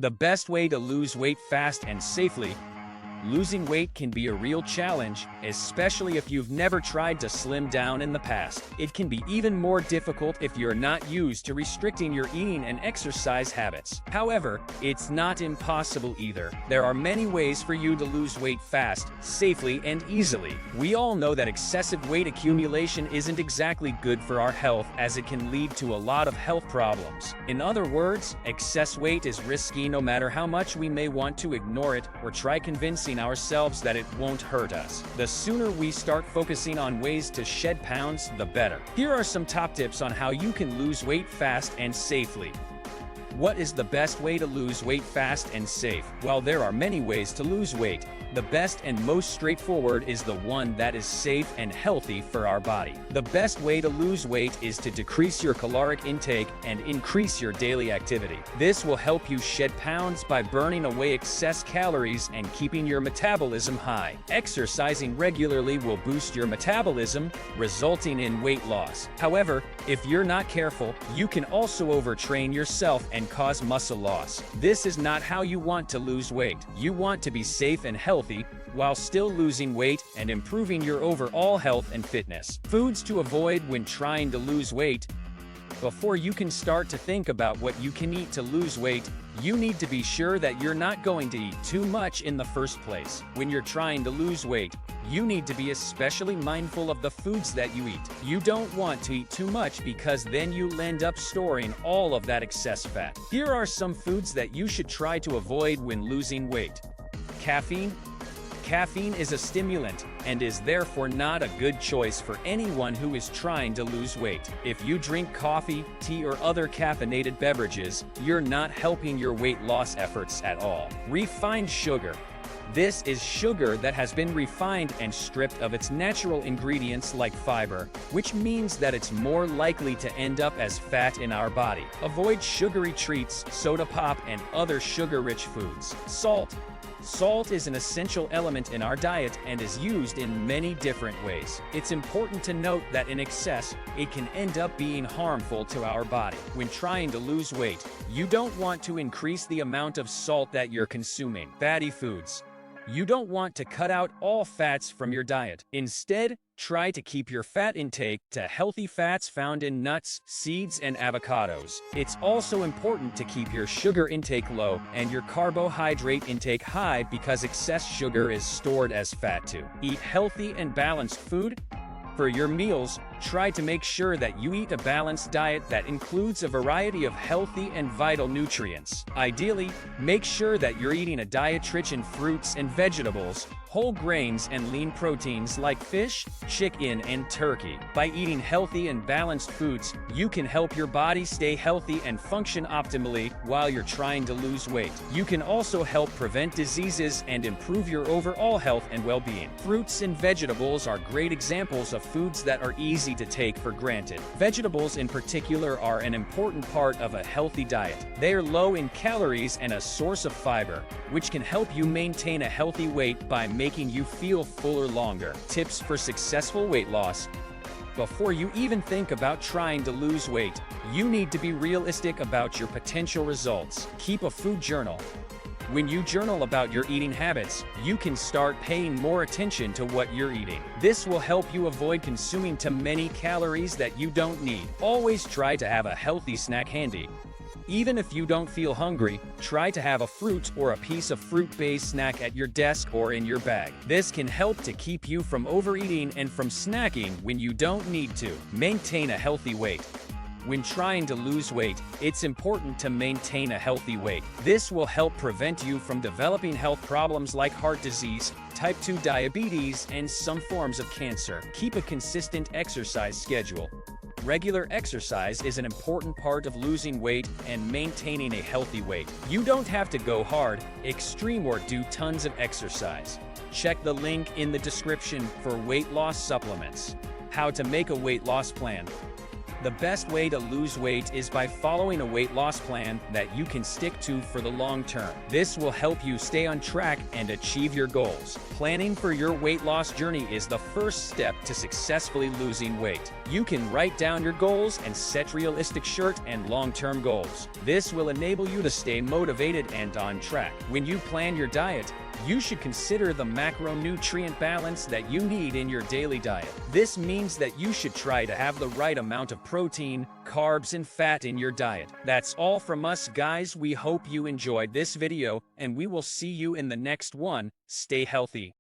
The best way to lose weight fast and safely. Losing weight can be a real challenge, especially if you've never tried to slim down in the past. It can be even more difficult if you're not used to restricting your eating and exercise habits. However, it's not impossible either. There are many ways for you to lose weight fast, safely, and easily. We all know that excessive weight accumulation isn't exactly good for our health, as it can lead to a lot of health problems. In other words, excess weight is risky no matter how much we may want to ignore it or try convincing ourselves that it won't hurt us. The sooner we start focusing on ways to shed pounds, the better. Here are some top tips on how you can lose weight fast and safely. What is the best way to lose weight fast and safe? While there are many ways to lose weight, the best and most straightforward is the one that is safe and healthy for our body. The best way to lose weight is to decrease your caloric intake and increase your daily activity. This will help you shed pounds by burning away excess calories and keeping your metabolism high. Exercising regularly will boost your metabolism, resulting in weight loss. However, if you're not careful, you can also overtrain yourself and cause muscle loss. This is not how you want to lose weight. You want to be safe and healthy while still losing weight and improving your overall health and fitness. Foods to avoid when trying to lose weight. Before you can start to think about what you can eat to lose weight, you need to be sure that you're not going to eat too much in the first place. When you're trying to lose weight, you need to be especially mindful of the foods that you eat. You don't want to eat too much because then you'll end up storing all of that excess fat. Here are some foods that you should try to avoid when losing weight. Caffeine. Caffeine is a stimulant and is therefore not a good choice for anyone who is trying to lose weight. If you drink coffee, tea, or other caffeinated beverages, you're not helping your weight loss efforts at all. Refined sugar. This is sugar that has been refined and stripped of its natural ingredients like fiber, which means that it's more likely to end up as fat in our body. Avoid sugary treats, soda pop, and other sugar-rich foods. Salt. Salt is an essential element in our diet and is used in many different ways. It's important to note that in excess, it can end up being harmful to our body. When trying to lose weight, you don't want to increase the amount of salt that you're consuming. Fatty foods. You don't want to cut out all fats from your diet. Instead, try to keep your fat intake to healthy fats found in nuts, seeds, and avocados. It's also important to keep your sugar intake low and your carbohydrate intake high because excess sugar is stored as fat too. Eat healthy and balanced food. For your meals, try to make sure that you eat a balanced diet that includes a variety of healthy and vital nutrients. Ideally, make sure that you're eating a diet rich in fruits and vegetables, whole grains, and lean proteins like fish, chicken, and turkey. By eating healthy and balanced foods, you can help your body stay healthy and function optimally while you're trying to lose weight. You can also help prevent diseases and improve your overall health and well-being. Fruits and vegetables are great examples of foods that are easy to take for granted. Vegetables in particular are an important part of a healthy diet. They are low in calories and a source of fiber, which can help you maintain a healthy weight by making you feel fuller longer. Tips for successful weight loss. Before you even think about trying to lose weight, you need to be realistic about your potential results. Keep a food journal. When you journal about your eating habits, you can start paying more attention to what you're eating. This will help you avoid consuming too many calories that you don't need. Always try to have a healthy snack handy. Even if you don't feel hungry, try to have a fruit or a piece of fruit-based snack at your desk or in your bag. This can help to keep you from overeating and from snacking when you don't need to. Maintain a healthy weight. When trying to lose weight, it's important to maintain a healthy weight. This will help prevent you from developing health problems like heart disease, type 2 diabetes, and some forms of cancer. Keep a consistent exercise schedule. Regular exercise is an important part of losing weight and maintaining a healthy weight. You don't have to go hard, extreme, or do tons of exercise. Check the link in the description for weight loss supplements. How to make a weight loss plan. The best way to lose weight is by following a weight loss plan that you can stick to for the long term. This will help you stay on track and achieve your goals. Planning for your weight loss journey is the first step to successfully losing weight. You can write down your goals and set realistic short and long-term goals. This will enable you to stay motivated and on track. When you plan your diet, you should consider the macronutrient balance that you need in your daily diet. This means that you should try to have the right amount of protein, carbs, and fat in your diet. That's all from us, guys. We hope you enjoyed this video, and we will see you in the next one. Stay healthy.